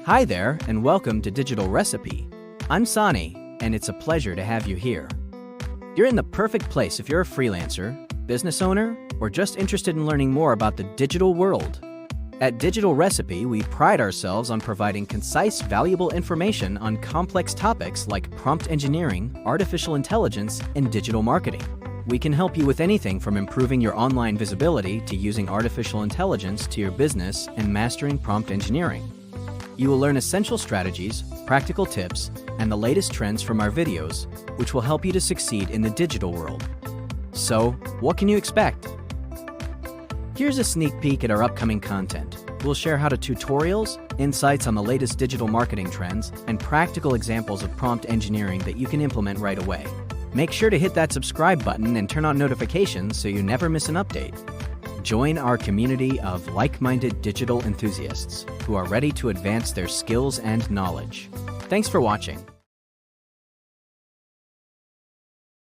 Hi there, and welcome to Digital Recipe. I'm Sani, and it's a pleasure to have you here. You're in the perfect place if you're a freelancer, business owner, or just interested in learning more about the digital world. At Digital Recipe, we pride ourselves on providing concise, valuable information on complex topics like prompt engineering, artificial intelligence, and digital marketing. We can help you with anything from improving your online visibility to using artificial intelligence to your business and mastering prompt engineering. You will learn essential strategies, practical tips, and the latest trends from our videos, which will help you to succeed in the digital world. So, what can you expect? Here's a sneak peek at our upcoming content. We'll share how to tutorials, insights on the latest digital marketing trends, and practical examples of prompt engineering that you can implement right away. Make sure to hit that subscribe button and turn on notifications so you never miss an update. Join our community of like-minded digital enthusiasts who are ready to advance their skills and knowledge. Thanks for watching.